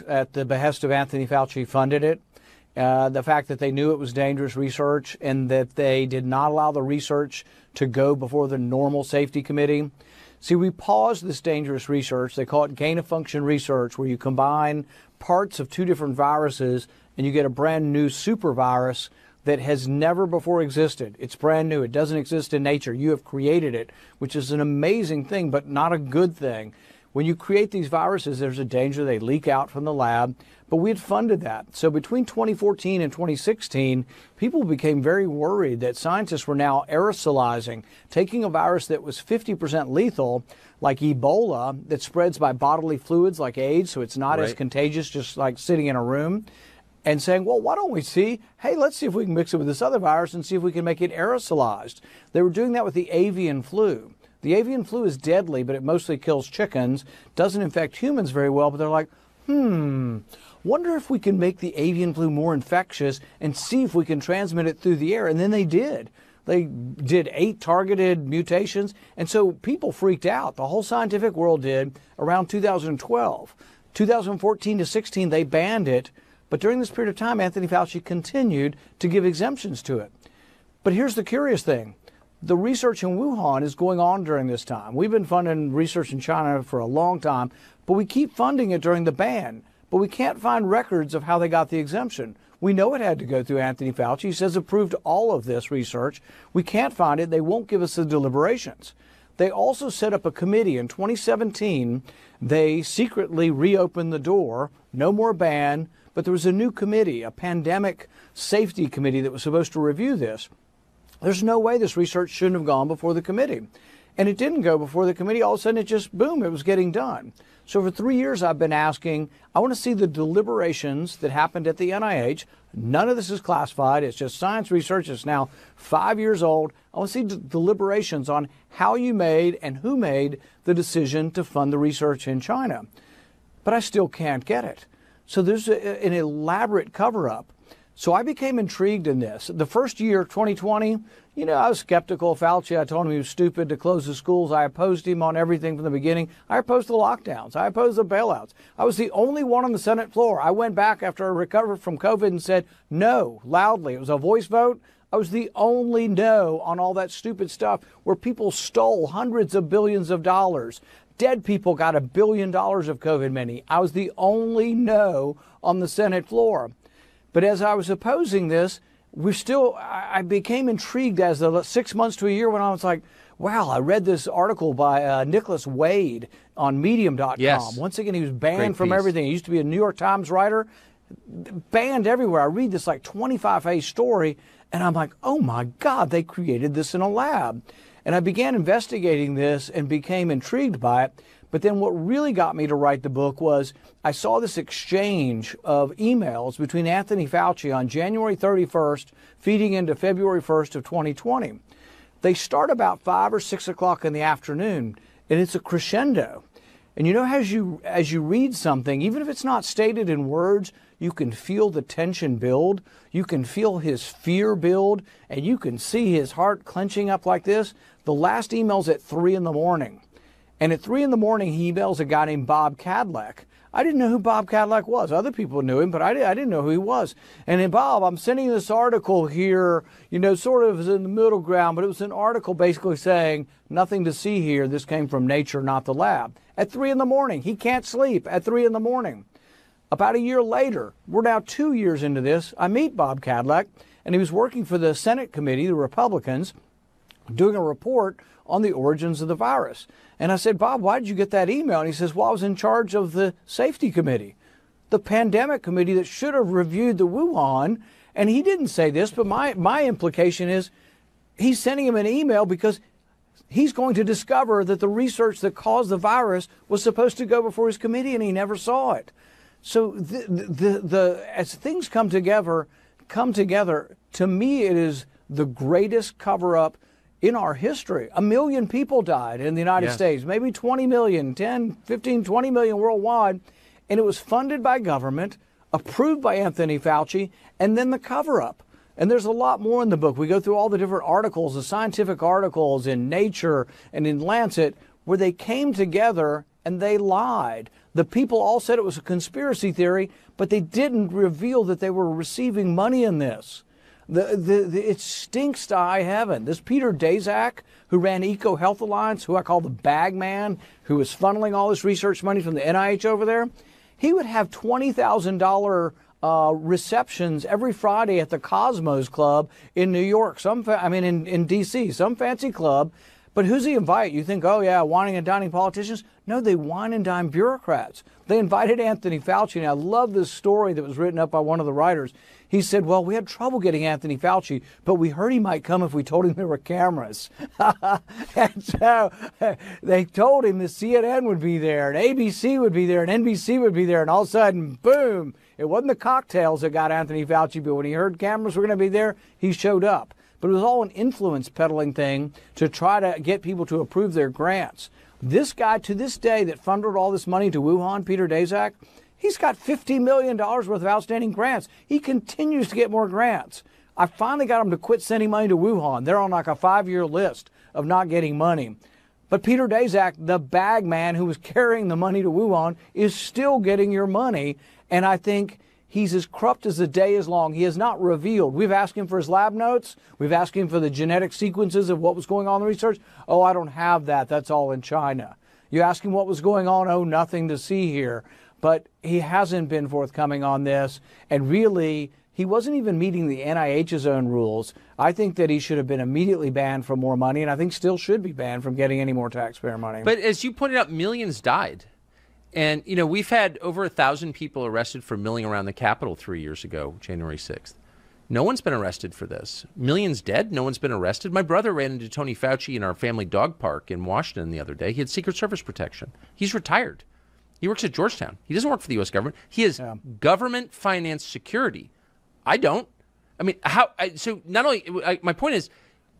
at the behest of Anthony Fauci, funded it. The fact that they knew it was dangerous research and that they did not allow the research to go before the normal safety committee. See, we paused this dangerous research. They call it gain-of-function research, where you combine parts of two different viruses and you get a brand new super virus that has never before existed. It's brand new. It doesn't exist in nature. You have created it, which is an amazing thing, but not a good thing. When you create these viruses, there's a danger they leak out from the lab, but we had funded that. So between 2014 and 2016, people became very worried that scientists were now aerosolizing, taking a virus that was 50% lethal, like Ebola, that spreads by bodily fluids like AIDS, so it's not as contagious, just like sitting in a room, and saying, well, why don't we see, hey, let's see if we can mix it with this other virus and see if we can make it aerosolized. They were doing that with the avian flu. The avian flu is deadly, but it mostly kills chickens, doesn't infect humans very well, but they're like, wonder if we can make the avian flu more infectious and see if we can transmit it through the air. And then they did. They did 8 targeted mutations, and so people freaked out. The whole scientific world did around 2012. 2014 to 16, they banned it, but during this period of time, Anthony Fauci continued to give exemptions to it. But here's the curious thing. The research in Wuhan is going on during this time. We've been funding research in China for a long time, but we keep funding it during the ban. But we can't find records of how they got the exemption. We know it had to go through Anthony Fauci. He says approved all of this research. We can't find it. They won't give us the deliberations. They also set up a committee in 2017. They secretly reopened the door. No more ban, but there was a new committee, a pandemic safety committee that was supposed to review this. There's no way this research shouldn't have gone before the committee. And it didn't go before the committee. All of a sudden, it just, boom, it was getting done. So for 3 years, I've been asking, I want to see the deliberations that happened at the NIH. None of this is classified. It's just science research. It's now 5 years old. I want to see deliberations on how you made and who made the decision to fund the research in China. But I still can't get it. So there's an elaborate cover-up. So I became intrigued in this. The first year, 2020, I was skeptical of Fauci. I told him he was stupid to close the schools. I opposed him on everything from the beginning. I opposed the lockdowns. I opposed the bailouts. I was the only one on the Senate floor. I went back after I recovered from COVID and said no loudly. It was a voice vote. I was the only no on all that stupid stuff where people stole hundreds of billions of dollars. Dead people got $1 billion of COVID money. I was the only no on the Senate floor. But as I was opposing this, I became intrigued as the 6 months to a year went on. It's like, wow, I read this article by Nicholas Wade on Medium.com. Yes. Once again, he was banned from everything. He used to be a New York Times writer, banned everywhere. I read this like 25-page story, and I'm like, oh my God, they created this in a lab. And I began investigating this and became intrigued by it. But then what really got me to write the book was I saw this exchange of emails between Anthony Fauci on January 31st, feeding into February 1st of 2020. They start about 5 or 6 o'clock in the afternoon, and it's a crescendo. And as you read something, even if it's not stated in words, you can feel the tension build. You can feel his fear build, and you can see his heart clenching up like this. The last email's at 3 in the morning. And at 3 in the morning, he emails a guy named Bob Cadillac. I didn't know who Bob Cadillac was. Other people knew him, but I didn't know who he was. And then, Bob, I'm sending this article here, sort of in the middle ground, but it was an article basically saying nothing to see here. This came from Nature, not the lab. At 3 in the morning, he can't sleep at 3 in the morning. About a year later, we're now 2 years into this, I meet Bob Cadillac, and he was working for the Senate committee, the Republicans, doing a report on the origins of the virus. And I said, Bob, why did you get that email? And he says, well, I was in charge of the safety committee, the pandemic committee that should have reviewed the Wuhan. And he didn't say this, but my implication is he's sending him an email because he's going to discover that the research that caused the virus was supposed to go before his committee, and he never saw it. So as things come together, to me, it is the greatest cover-up in our history. 1 million people died in the United States, maybe 20 million, 10, 15, 20 million worldwide. And it was funded by government, approved by Anthony Fauci, and then the cover-up. And there's a lot more in the book. We go through all the different articles, the scientific articles in Nature and in Lancet, where they came together and they lied. The people all said it was a conspiracy theory, but they didn't reveal that they were receiving money in this. It stinks to high heaven. This Peter Daszak, who ran Eco Health Alliance, who I call the bag man, who was funneling all this research money from the NIH over there, he would have $20,000 receptions every Friday at the Cosmos Club in New York. In D.C., some fancy club. But who's he invite? You think, oh yeah, whining and dining politicians? No, they wine and dine bureaucrats. They invited Anthony Fauci, and I love this story that was written up by one of the writers. He said, well, we had trouble getting Anthony Fauci, but we heard he might come if we told him there were cameras. And so they told him the CNN would be there, and ABC would be there, and NBC would be there, and all of a sudden, boom, it wasn't the cocktails that got Anthony Fauci, but when he heard cameras were going to be there, he showed up. But it was all an influence peddling thing to try to get people to approve their grants. This guy, to this day, that funded all this money to Wuhan, Peter Daszak, he's got $50 million worth of outstanding grants. He continues to get more grants. I finally got him to quit sending money to Wuhan. They're on like a 5-year list of not getting money. But Peter Daszak, the bag man who was carrying the money to Wuhan, is still getting your money. And I think he's as corrupt as the day is long. He has not revealed. We've asked him for his lab notes. We've asked him for the genetic sequences of what was going on in the research. Oh, I don't have that. That's all in China. You ask him what was going on. Oh, nothing to see here. But he hasn't been forthcoming on this. And really, he wasn't even meeting the NIH's own rules. I think that he should have been immediately banned from more money, and I think still should be banned from getting any more taxpayer money. But as you pointed out, millions died. And, you know, we've had over 1,000 people arrested for milling around the Capitol 3 years ago, January 6th. No one's been arrested for this. Millions dead. No one's been arrested. My brother ran into Tony Fauci in our family dog park in Washington the other day. He had Secret Service protection. He's retired. He works at Georgetown. He doesn't work for the U.S. government. He is government-financed security. I don't. I mean, so not only, my point is,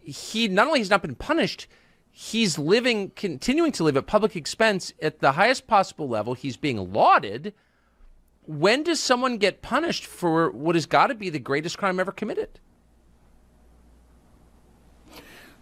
he not only has not been punished, he's continuing to live at public expense at the highest possible level. He's being lauded. When does someone get punished for what has got to be the greatest crime ever committed?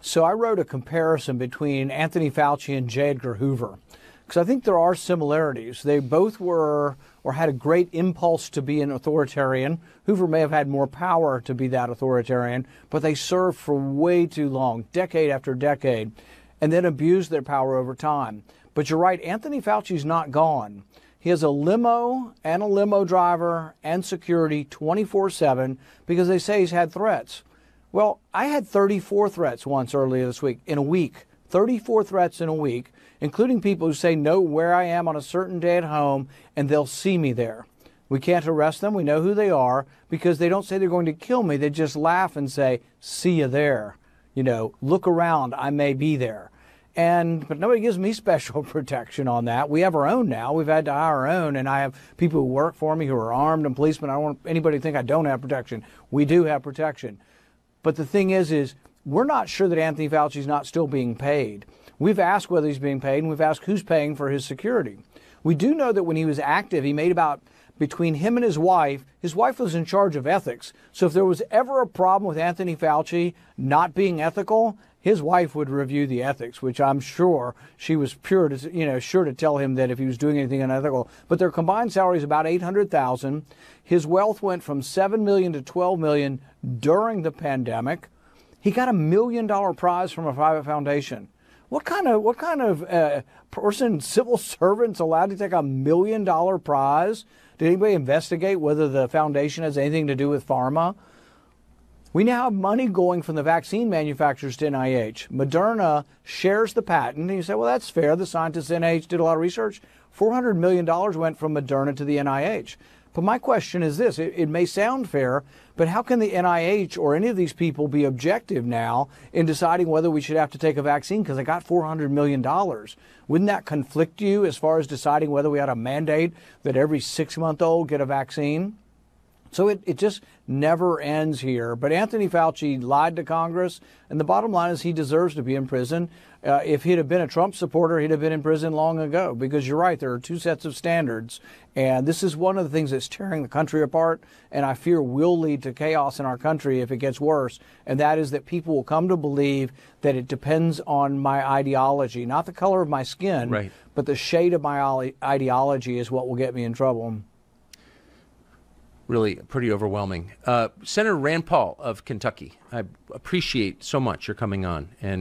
So I wrote a comparison between Anthony Fauci and J. Edgar Hoover, because I think there are similarities. They both were or had a great impulse to be an authoritarian. Hoover may have had more power to be that authoritarian, but they served for way too long, decade after decade, and then abused their power over time. But you're right, Anthony Fauci's not gone. He has a limo and a limo driver and security 24/7 because they say he's had threats. Well, I had 34 threats once earlier this week, in a week. 34 threats in a week, including people who say know where I am on a certain day at home and they'll see me there. We can't arrest them. We know who they are because they don't say they're going to kill me. They just laugh and say, see you there. You know, look around. I may be there. But nobody gives me special protection on that. We have our own now. We've had to hire our own, and I have people who work for me who are armed and policemen. I don't want anybody to think I don't have protection. We do have protection. But the thing is we're not sure that Anthony Fauci's not still being paid. We've asked whether he's being paid, and we've asked who's paying for his security. We do know that when he was active, he made between him and his wife was in charge of ethics. So if there was ever a problem with Anthony Fauci not being ethical, his wife would review the ethics, which I'm sure she was sure to tell him that if he was doing anything unethical. But their combined salary is about $800,000. His wealth went from $7 million to $12 million during the pandemic. He got $1 million prize from a private foundation. What kind of person, civil servant's allowed to take $1 million prize? Did anybody investigate whether the foundation has anything to do with pharma? We now have money going from the vaccine manufacturers to NIH. Moderna shares the patent. And you say, well, that's fair. The scientists at NIH did a lot of research. $400 million went from Moderna to the NIH. But my question is this. It may sound fair, but how can the NIH or any of these people be objective now in deciding whether we should have to take a vaccine because they got $400 million? Wouldn't that conflict you as far as deciding whether we ought to mandate that every 6-month-old get a vaccine? So it just never ends here. But Anthony Fauci lied to Congress, and the bottom line is he deserves to be in prison. If he'd have been a Trump supporter, he'd have been in prison long ago, because you're right, there are two sets of standards. And this is one of the things that's tearing the country apart, and I fear will lead to chaos in our country if it gets worse. And that is that people will come to believe that it depends on my ideology, not the color of my skin, right, but the shade of my ideology is what will get me in trouble. Really pretty overwhelming. Senator Rand Paul of Kentucky, I appreciate so much your coming on and